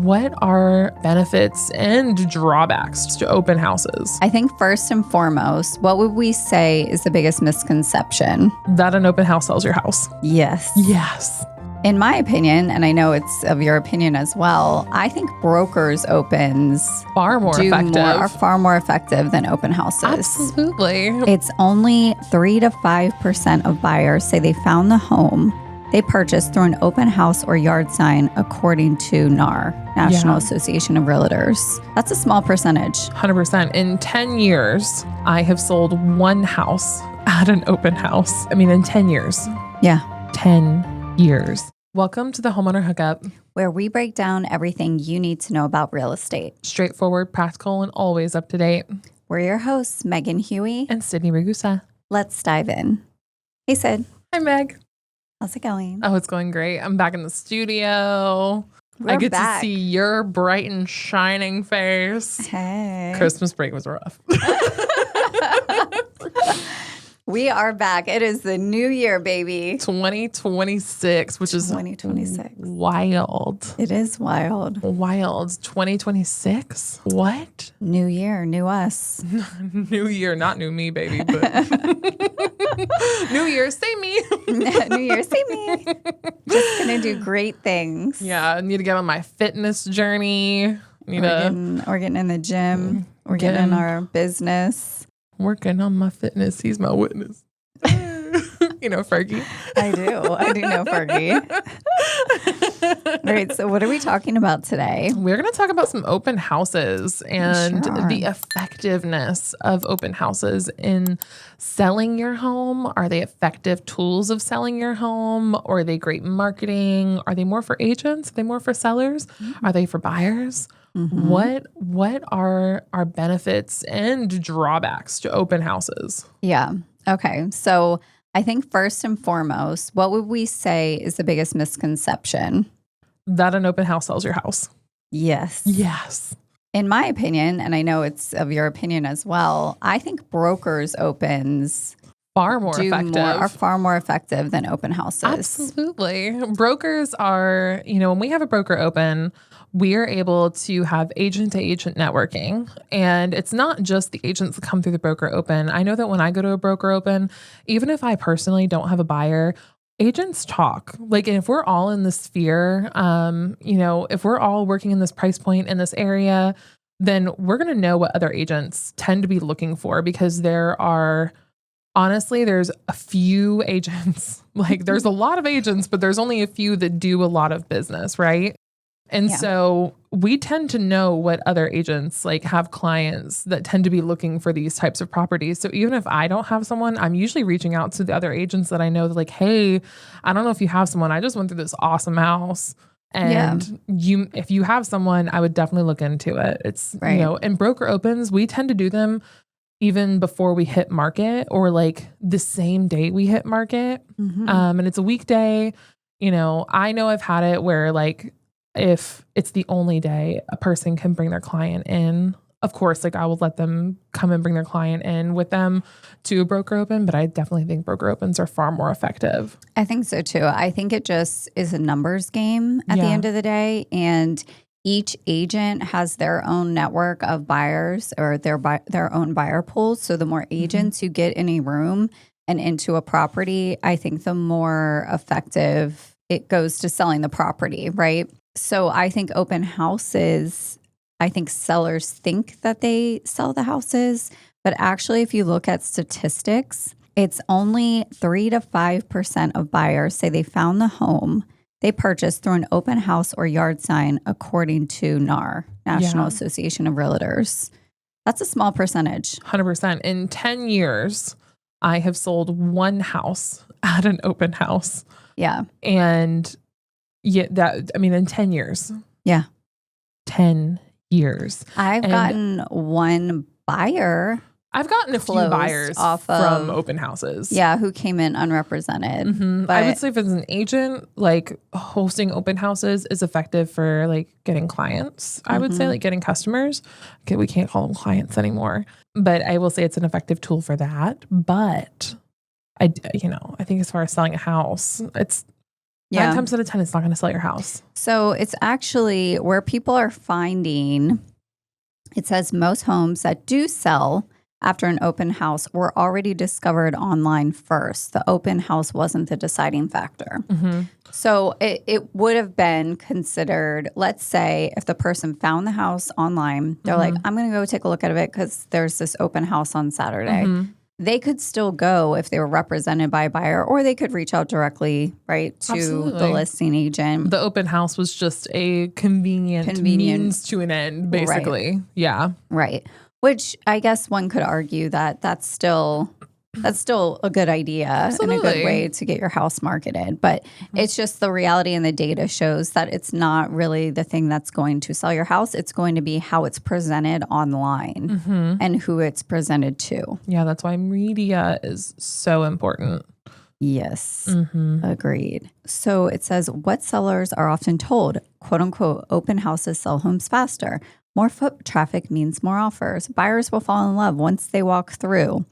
what are benefits and drawbacks to open houses? I think first and foremost, what would we say is the biggest misconception? That an open house sells your house. Yes. Yes. In my opinion, and I know it's of your opinion as well, I think brokers opens are far more effective than open houses. Absolutely. It's only 3 to 5% of buyers say they found the home they purchased through an open house or yard sign, according to NAR, National Association of Realtors. That's a small percentage. 100%. In 10 years, I have sold one house at an open house. I mean, in 10 years. Yeah. 10 years. Welcome to the Homeowner Hookup, where we break down everything you need to know about real estate. Straightforward, practical, and always up to date. We're your hosts, Megan Huey and Sydney Ragusa. Let's dive in. Hey, Sid. Hi, Meg. How's it going? Oh, it's going great. I'm back in the studio. I get to see your bright and shining face. Hey. Christmas break was rough. We are back. It is the new year, baby. 2026, which is 2026. Wild. It is wild. Wild. 2026? What? New year, new us. New year, not new me, baby, but New Year, same me. New Year, same me. Just gonna do great things. Yeah, I need to get on my fitness journey. We're getting in the gym. We're getting in our business. Working on my fitness. He's my witness. You know Fergie. I do know Fergie. All right, so what are we talking about today? We're going to talk about some open houses and the effectiveness of open houses in selling your home. Are they effective tools of selling your home? Or are they great marketing? Are they more for agents? Are they more for sellers? Are they for buyers? Mm-hmm. What are our benefits and drawbacks to open houses? Yeah. Okay. So I think first and foremost, what would we say is the biggest misconception? That an open house sells your house. Yes. Yes. In my opinion, and I know it's of your opinion as well, I think brokers opens are far more effective than open houses. Absolutely. Brokers are, when we have a broker open, we're able to have agent-to-agent networking. And it's not just the agents that come through the broker open. I know that when I go to a broker open, even if I personally don't have a buyer, agents talk. Like, if we're all in the sphere, if we're all working in this price point in this area, then we're going to know what other agents tend to be looking for, because honestly, there's a few agents. Like, there's a lot of agents, but there's only a few that do a lot of business, right? And so we tend to know what other agents have clients that tend to be looking for these types of properties. So even if I don't have someone, I'm usually reaching out to the other agents that I know, that hey, I don't know if you have someone. I just went through this awesome house. And if you have someone, I would definitely look into it. It's, and broker opens, we tend to do them even before we hit market, or the same day we hit market. Mm-hmm. And it's a weekday. I know I've had it where if it's the only day a person can bring their client in, of course, I will let them come and bring their client in with them to a broker open. But I definitely think broker opens are far more effective. I think so too. I think it just is a numbers game at the end of the day. And each agent has their own network of buyers, or their own buyer pools. So the more agents you get in a room and into a property, I think the more effective it goes to selling the property, right? So I think open houses, I think sellers think that they sell the houses, but actually if you look at statistics, it's only 3 to 5% of buyers say they found the home they purchased through an open house or yard sign, according to NAR, National Association of Realtors. That's a small percentage. 100%. In 10 years, I have sold one house at an open house. Yeah. And in 10 years. Yeah. 10 years. I've gotten one buyer. I've gotten a few buyers from open houses. Yeah, who came in unrepresented. Mm-hmm. But I would say if it's an agent, hosting open houses is effective for getting clients. I would say getting customers. Okay, we can't call them clients anymore. But I will say it's an effective tool for that. But I think as far as selling a house, Yeah. 9 times out of 10, it's not going to sell your house. So it's actually where people are finding, it says most homes that do sell after an open house were already discovered online first. The open house wasn't the deciding factor. Mm-hmm. So it would have been considered, let's say, if the person found the house online, they're like, I'm going to go take a look at it because there's this open house on Saturday. They could still go if they were represented by a buyer, or they could reach out directly, right, to the listing agent. The open house was just a convenient means to an end, basically. Right. Yeah. Right. Which I guess one could argue that that's still a good idea and a good way to get your house marketed. But it's just the reality, and the data shows that it's not really the thing that's going to sell your house. It's going to be how it's presented online and who it's presented to. Yeah, that's why media is so important. Yes, agreed. So it says what sellers are often told, quote unquote, open houses sell homes faster. More foot traffic means more offers. Buyers will fall in love once they walk through.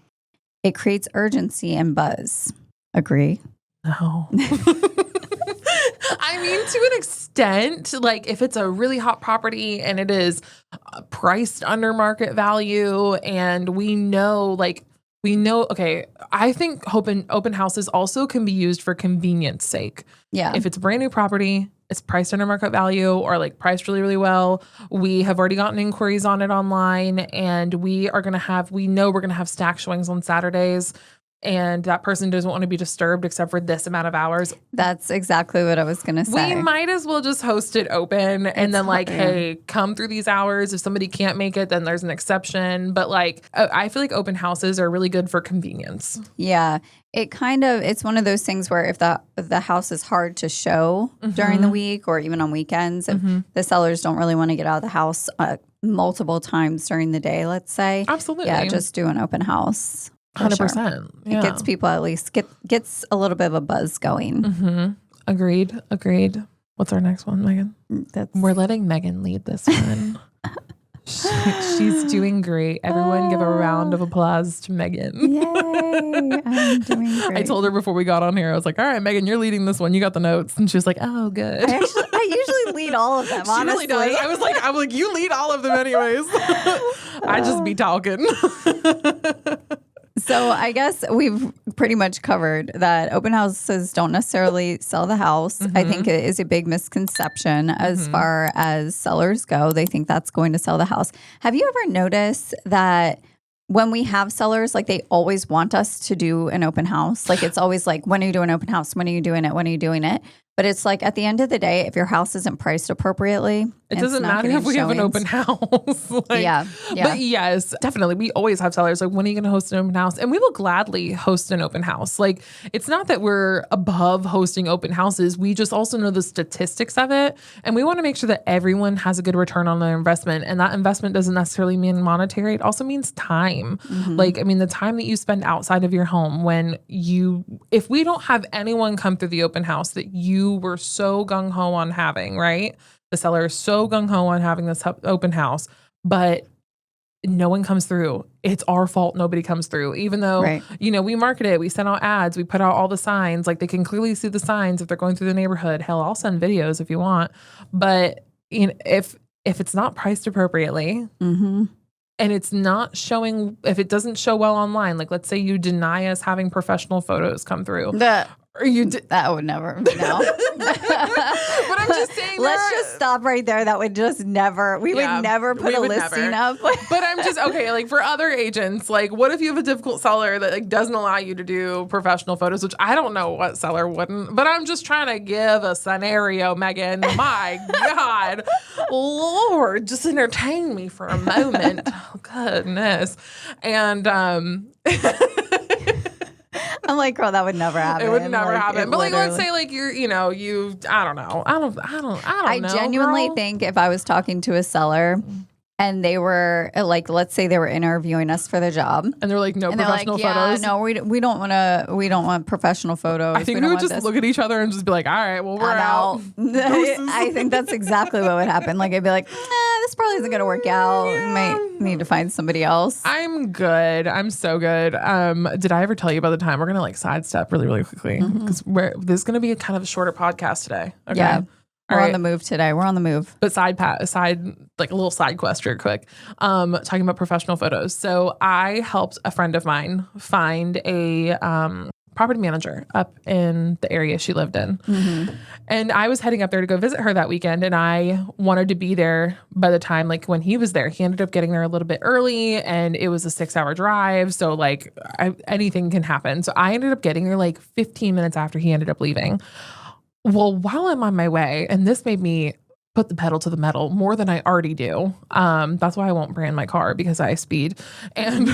It creates urgency and buzz. Agree? No. I mean, to an extent, like if it's a really hot property and it is priced under market value and we know, okay, I think open houses also can be used for convenience sake. Yeah. If it's a brand new property, it's priced under market value or like priced really, really well. We have already gotten inquiries on it online, and we know we're going to have stack showings on Saturdays, and that person doesn't want to be disturbed except for this amount of hours. That's exactly what I was going to say. We might as well just host it open and then hey, come through these hours. If somebody can't make it, then there's an exception. But I feel like open houses are really good for convenience. Yeah. It's one of those things where if the house is hard to show during the week or even on weekends, if the sellers don't really want to get out of the house multiple times during the day, let's say. Absolutely. Yeah, just do an open house. 100%. Sure. Yeah. It gets people at least gets a little bit of a buzz going. Agreed. What's our next one, Megan? We're letting Megan lead this one. She's doing great. Everyone give a round of applause to Megan. Yay. I'm doing great. I told her before we got on here, I was like, all right, Megan, you're leading this one. You got the notes. And she was like, oh, good. I usually lead all of them, honestly. She really does. I was like, you lead all of them anyways. I just be talking. So I guess we've pretty much covered that open houses don't necessarily sell the house. I think it is a big misconception as far as sellers go. They think that's going to sell the house. Have you ever noticed that when we have sellers, they always want us to do an open house? It's always when are you doing an open house? When are you doing it? When are you doing it? But it's at the end of the day, if your house isn't priced appropriately, it doesn't matter if we have an open house. Yeah. But yes, definitely. We always have sellers when are you going to host an open house? And we will gladly host an open house. It's not that we're above hosting open houses. We just also know the statistics of it. And we want to make sure that everyone has a good return on their investment. And that investment doesn't necessarily mean monetary. It also means time. The time that you spend outside of your home if we don't have anyone come through the open house that you were so gung-ho on having, right? The seller is so gung-ho on having this open house, but no one comes through. It's our fault nobody comes through, even though, we market it, we send out ads, we put out all the signs, they can clearly see the signs if they're going through the neighborhood. Hell, I'll send videos if you want. But if it's not priced appropriately, and it's not showing, if it doesn't show well online, let's say you deny us having professional photos come through. That would never, no. But I'm just saying, let's just stop right there. That would just never, we would never put a listing up. But I'm just, okay, for other agents, what if you have a difficult seller that doesn't allow you to do professional photos, which I don't know what seller wouldn't, but I'm just trying to give a scenario, Megan. My God, Lord, just entertain me for a moment. Oh, goodness. And, I'm like, girl, that would never happen. It would never happen. But let's say you're, I don't know. I don't know. I genuinely think if I was talking to a seller and they were let's say they were interviewing us for the job, and they're like, no professional photos. No, we don't want professional photos. I think we would just look at each other and just be like, all right, well, we're out. I think that's exactly what would happen. I'd be like, this probably probably isn't going to work out. You might need to find somebody else. I'm good. I'm so good. Did I ever tell you about the time? We're going to like sidestep really, really quickly because this is going to be a kind of a shorter podcast today. Okay. Yeah. All We're right. on the move today. We're on the move. But like a little side quest real quick, talking about professional photos. So I helped a friend of mine find a property manager up in the area she lived in. And I was heading up there to go visit her that weekend, and I wanted to be there by the time, like when he was there. He ended up getting there a little bit early, and it was a 6-hour drive. So like anything can happen. So I ended up getting there like 15 minutes after he ended up leaving. Well, while I'm on my way, and this made me put the pedal to the metal more than I already do. That's why I won't brand my car, because I speed. And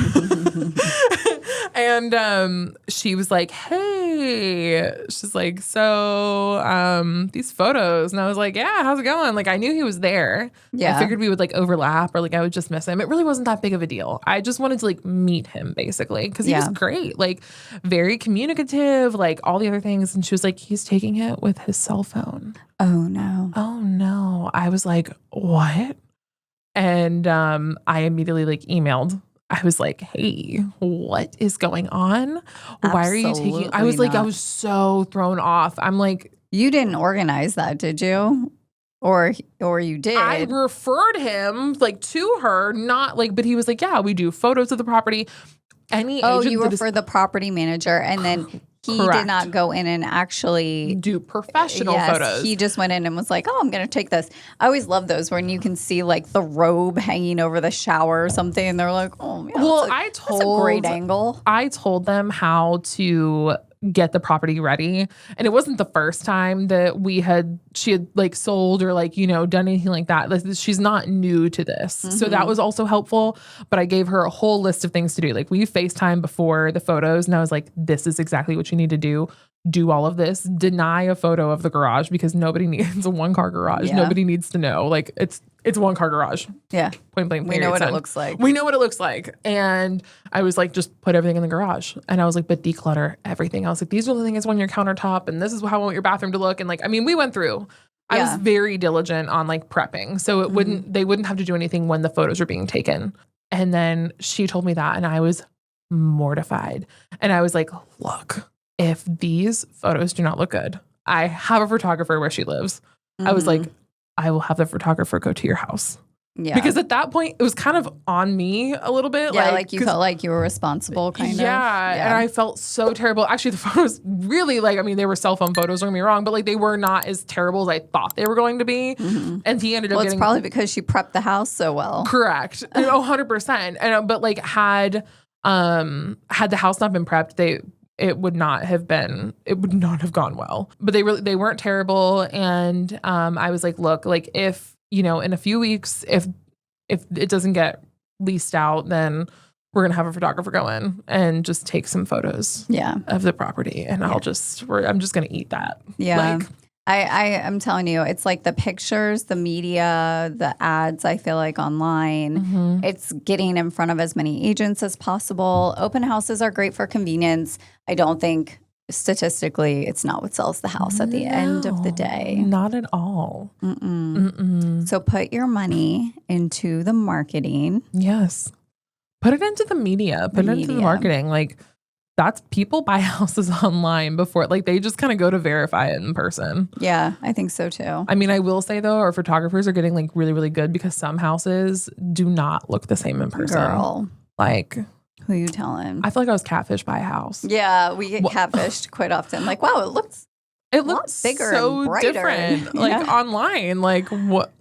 and she was like, hey, she's like, so these photos. And I was like, yeah, how's it going? Like, I knew he was there. Yeah. I figured we would like overlap, or like I would just miss him. It really wasn't that big of a deal. I just wanted to like meet him basically, because he was great, like very communicative, like all the other things. And she was like, he's taking it with his cell phone. Oh, no. Oh, no. I was like, what? And I immediately like emailed. I was like, hey, what is going on? Why are you taking? I was like, I was so thrown off. I'm like, you didn't organize that, did you? Or you did? I referred him like to her, not like, but he was like, yeah, we do photos of the property. You referred the property manager, and then he did not go in and actually do professional photos. He just went in and was like, oh, I'm going to take this. I always love those when you can see like the robe hanging over the shower or something. And they're like, oh, yeah, well, that's a great angle. I told them how to get the property ready. And it wasn't the first time that she had like sold or like, done anything like that. She's not new to this. So that was also helpful. But I gave her a whole list of things to do. Like we FaceTime before the photos, and I was like, this is exactly what you need to do. Do all of this. Deny a photo of the garage, because nobody needs a 1-car garage. Yeah. Nobody needs to know. Like it's a 1-car garage. Yeah. Point blank. We know what it looks like. We know what it looks like. And I was like, just put everything in the garage. And I was like, but declutter everything. I was like, these are the things on your countertop, and this is how I want your bathroom to look. And like, I mean, we went through. I was very diligent on like prepping. So they wouldn't have to do anything when the photos were being taken. And then she told me that, and I was mortified. And I was like, look, if these photos do not look good, I have a photographer where she lives. I was like, I will have the photographer go to your house. Yeah. Because at that point, it was kind of on me a little bit. Yeah, like you felt like you were responsible, kind of. Yeah, and I felt so terrible. Actually, the photos really, they were cell phone photos, don't get me wrong, but like they were not as terrible as I thought they were going to be. And he ended up getting... it's probably because she prepped the house so well. Correct. 100%. And, but like had the house not been prepped, it would not have gone well. But they weren't terrible. And I was like, look, like if, in a few weeks, if it doesn't get leased out, then we're going to have a photographer go in and just take some photos of the property. And I'm just going to eat that. Yeah. Like, I am telling you, it's like the pictures, the media, the ads, I feel like online, it's getting in front of as many agents as possible. Open houses are great for convenience. I don't think statistically it's not what sells the house at the end of the day. Not at all. So put your money into the marketing. Yes. Put it into the media. Put it into the marketing. Like, that's people buy houses online before, like they just kind of go to verify it in person. Yeah, I think so too. I mean, I will say though, our photographers are getting like really, really good, because some houses do not look the same in person. Girl. Like, who you telling? I feel like I was catfished by a house. Yeah, we get catfished quite often. Like, wow, it looks bigger so and brighter. different. Like online, like what?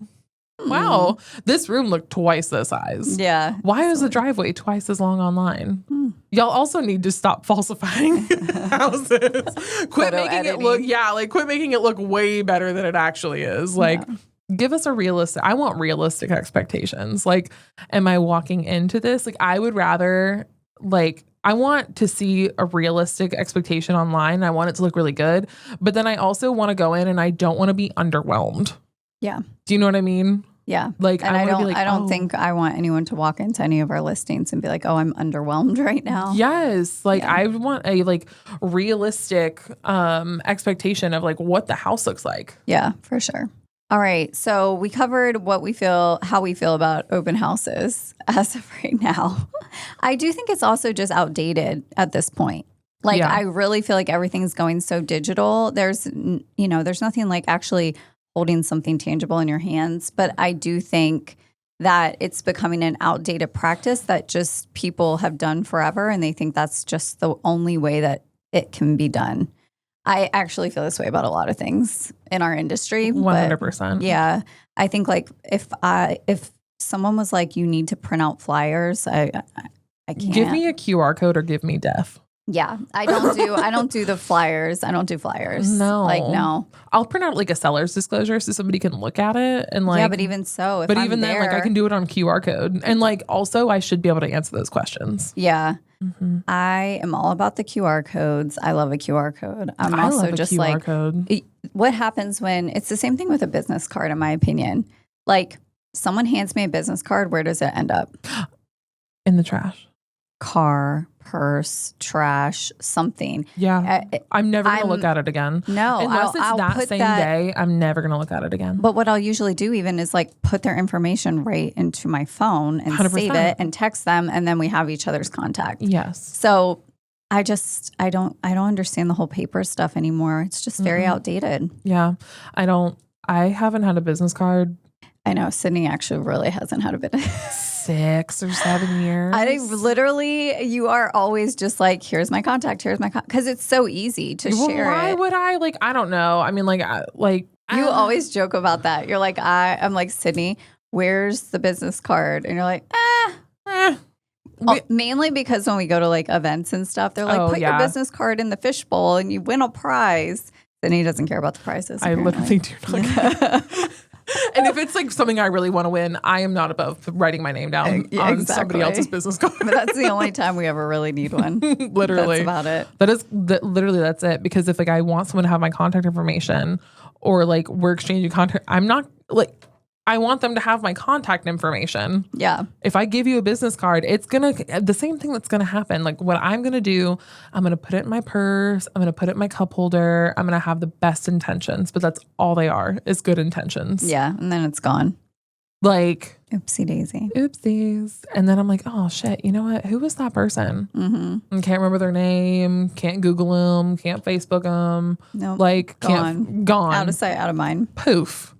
Wow, this room looked twice the size. Yeah. Why is the driveway twice as long online? Y'all also need to stop falsifying houses. Quit making it look way better than it actually is. Like, give us I want realistic expectations. Like, am I walking into this? Like, I would rather, like, I want to see a realistic expectation online. I want it to look really good. But then I also want to go in and I don't want to be underwhelmed. Yeah. Do you know what I mean? Yeah. Like, and I don't think I want anyone to walk into any of our listings and be like, oh, I'm underwhelmed right now. Yes. Like, I want a like realistic expectation of like what the house looks like. Yeah, for sure. All right. So we covered how we feel about open houses as of right now. I do think it's also just outdated at this point. Like, Yeah. I really feel like everything's going so digital. There's nothing like actually holding something tangible in your hands. But I do think that it's becoming an outdated practice that just people have done forever. And they think that's just the only way that it can be done. I actually feel this way about a lot of things in our industry. 100%. Yeah. I think like if someone was like, you need to print out flyers, I can't. Give me a QR code or give me death. Yeah. I don't do the flyers. I don't do flyers. No. Like, no. I'll print out like a seller's disclosure so somebody can look at it and like. Yeah, but even so, if I'm then like I can do it on QR code. And like also I should be able to answer those questions. Yeah. Mm-hmm. I am all about the QR codes. I love a QR code. I also love a just QR like, code. what happens when it's the same thing with a business card, in my opinion. Like, someone hands me a business card, where does it end up? In the trash. Car, purse, trash, something. Yeah. I'm never going to look at it again. No. Unless it's that same day, I'm never going to look at it again. But what I'll usually do even is like put their information right into my phone and 100%. save it and text them, and then we have each other's contact. Yes. So I don't understand the whole paper stuff anymore. It's just very outdated. Yeah. I haven't had a business card. I know Sydney actually really hasn't had a bit of 6 or 7 years. You are always just like, here's my contact, because it's so easy to share Why it. would I? Like, I don't know. I mean, You always joke about that. You're like, I'm like, Sydney, where's the business card? And you're like, mainly because when we go to like events and stuff, they're like, put your business card in the fishbowl and you win a prize. Sydney doesn't care about the prizes. I apparently. literally do not care. And if it's like something I really want to win, I am not above writing my name down on somebody else's business card. But that's the only time we ever really need one. Literally. That's about it. Literally that's it. Because if like I want someone to have my contact information or like we're exchanging contact, I'm not like, I want them to have my contact information. Yeah. If I give you a business card, it's the same thing that's gonna happen. Like what I'm gonna do, I'm gonna put it in my purse, I'm gonna put it in my cup holder, I'm gonna have the best intentions, but that's all they are, is good intentions. Yeah. And then it's gone. Like, oopsie daisy. Oopsies. And then I'm like, oh shit, you know what? Who was that person? Mm-hmm. I can't remember their name, can't Google them, can't Facebook them. No. Nope. Like, gone. Gone. Out of sight, out of mind. Poof.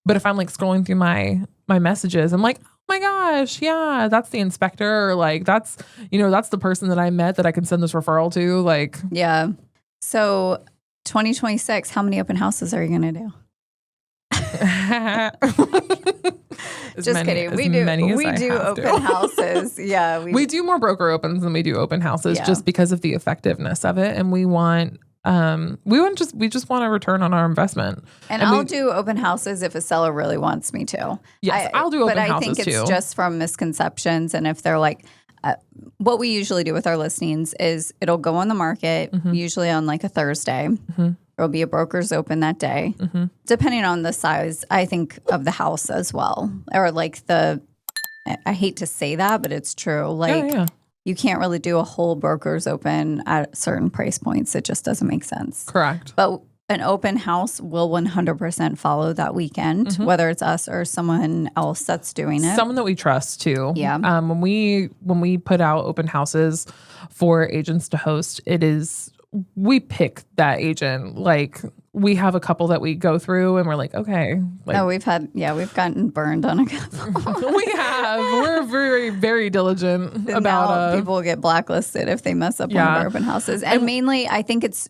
But if I'm like scrolling through my messages, I'm like, oh my gosh, yeah, that's the inspector, or like that's the person that I met that I can send this referral to. Like, yeah. So 2026, how many open houses are you gonna do? Just kidding. We do open houses. Yeah. We do more broker opens than we do open houses, just because of the effectiveness of it. And we just want a return on our investment. And I'll do open houses if a seller really wants me to. Yes, I'll do open houses too. But I think it's just from misconceptions. And if they're like, what we usually do with our listings is it'll go on the market, usually on like a Thursday. Mm-hmm. There'll be a broker's open that day, depending on the size, I think, of the house as well. Or like I hate to say that, but it's true. Like, you can't really do a whole broker's open at certain price points. It just doesn't make sense. Correct. But an open house will 100% follow that weekend, whether it's us or someone else that's doing it. Someone that we trust too. Yeah. When we put out open houses for agents to host, we pick that agent. Like, we have a couple that we go through and we're like, okay. Like, we've gotten burned on a couple. We have. We're very, very diligent about people get blacklisted if they mess up one of our open houses. And mainly, I think it's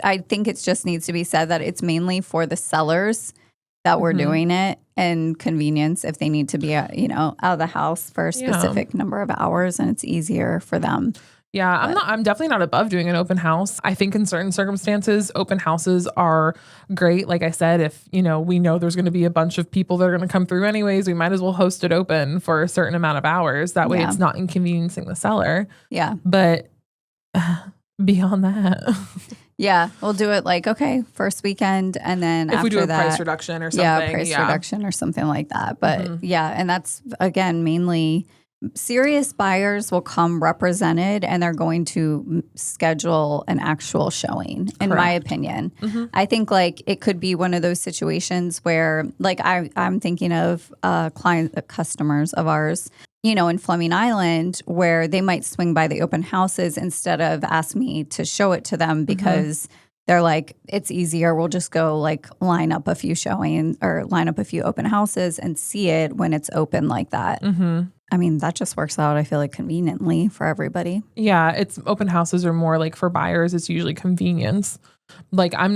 just needs to be said that it's mainly for the sellers that we're doing it, and convenience if they need to be out of the house for a specific number of hours, and it's easier for them. Yeah, I'm definitely not above doing an open house. I think in certain circumstances, open houses are great. Like I said, if, we know there's going to be a bunch of people that are going to come through anyways, we might as well host it open for a certain amount of hours. That way it's not inconveniencing the seller. Yeah. But beyond that. Yeah, we'll do it like, first weekend, and then if after we do a that, price reduction or something. Yeah, price reduction or something like that. But and that's, again, mainly serious buyers will come represented and they're going to schedule an actual showing, in my opinion. I think like it could be one of those situations where like I'm thinking of customers of ours, you know, in Fleming Island, where they might swing by the open houses instead of ask me to show it to them because they're like, it's easier. We'll just go like line up a few showings or line up a few open houses and see it when it's open like that. I mean, that just works out, I feel like, conveniently for everybody. Yeah, it's open houses are more like for buyers, it's usually convenience. Like I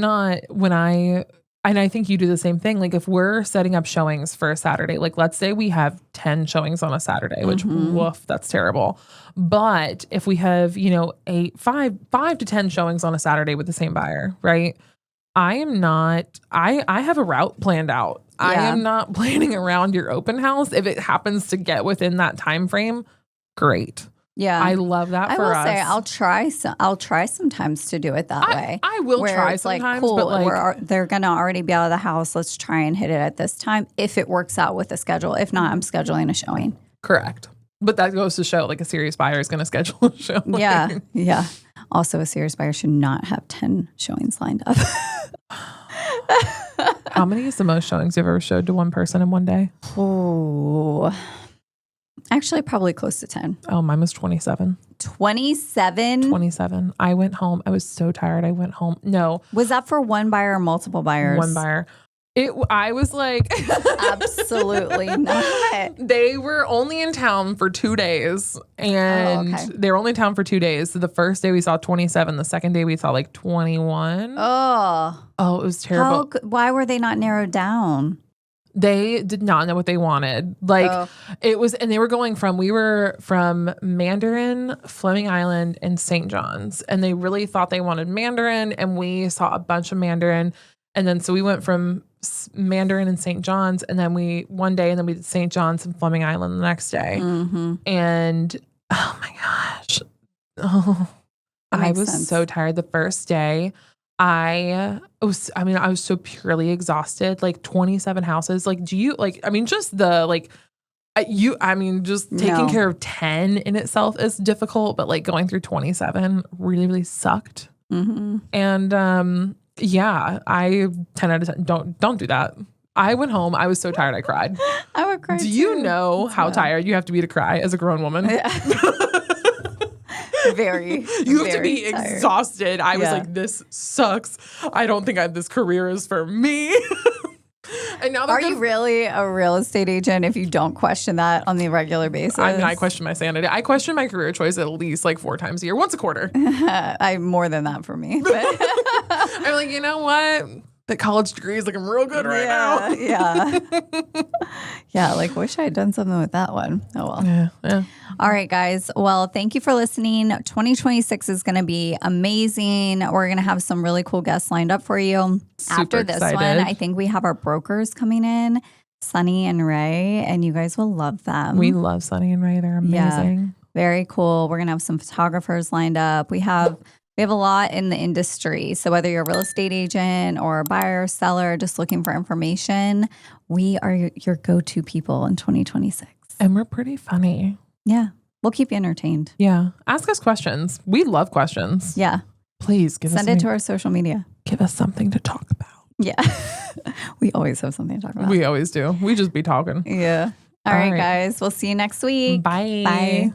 think you do the same thing. Like if we're setting up showings for a Saturday, like let's say we have 10 showings on a Saturday, which woof, that's terrible. But if we have, you know, 5 to 10 showings on a Saturday with the same buyer, right? I have a route planned out. Yeah. I am not planning around your open house. If it happens to get within that time frame, great. Yeah. I love that for us. I will say I'll try sometimes to do it that way. I will try sometimes, like, cool, but like they're going to already be out of the house. Let's try and hit it at this time if it works out with the schedule. If not, I'm scheduling a showing. Correct. But that goes to show like a serious buyer is going to schedule a show. Yeah. Yeah. Also, a serious buyer should not have 10 showings lined up. How many is the most showings you've ever showed to one person in one day? Oh, actually, probably close to 10. Oh, mine was 27. 27? 27. I went home. I was so tired. I went home. No. Was that for one buyer or multiple buyers? One buyer. I was like, absolutely not. They were only in town for 2 days, and they were only in town for 2 days. So the first day we saw 27. The second day we saw like 21. Oh, it was terrible. Why were they not narrowed down? They did not know what they wanted. Like it was, and we were from Mandarin, Fleming Island, and St. John's, and they really thought they wanted Mandarin, and we saw a bunch of Mandarin. And then so we went from Mandarin and St. John's, and then we did St. John's and Fleming Island the next day. And oh my gosh, I was so tired the first day. I was so purely exhausted. Like 27 houses. Like, just taking care of 10 in itself is difficult, but like going through 27 really, really sucked. And yeah, I 10 out of 10 don't do that. I went home. I was so tired. I cried. I would cry. Do you know how tired you have to be to cry as a grown woman? Yeah. Very. You have to be exhausted. I was like, this sucks. I don't think this career is for me. And now are you really a real estate agent if you don't question that on the regular basis? I mean, I question my sanity. I question my career choice at least like 4 times a year, once a quarter. I more than that for me. But I'm like, you know what? The college degree is looking real good right now. Yeah. Yeah. Like, wish I had done something with that one. Oh, well. Yeah. All right, guys. Well, thank you for listening. 2026 is going to be amazing. We're going to have some really cool guests lined up for you. Super After this excited. one, I think we have our brokers coming in, Sunny and Ray, and you guys will love them. We love Sunny and Ray. They're amazing. Yeah, very cool. We're going to have some photographers lined up. We have a lot in the industry. So whether you're a real estate agent or a buyer, seller, just looking for information, we are your go-to people in 2026. And we're pretty funny. Yeah. We'll keep you entertained. Yeah. Ask us questions. We love questions. Yeah. Please send it to our social media. Give us something to talk about. Yeah. We always have something to talk about. We always do. We just be talking. Yeah. All right, guys. We'll see you next week. Bye. Bye.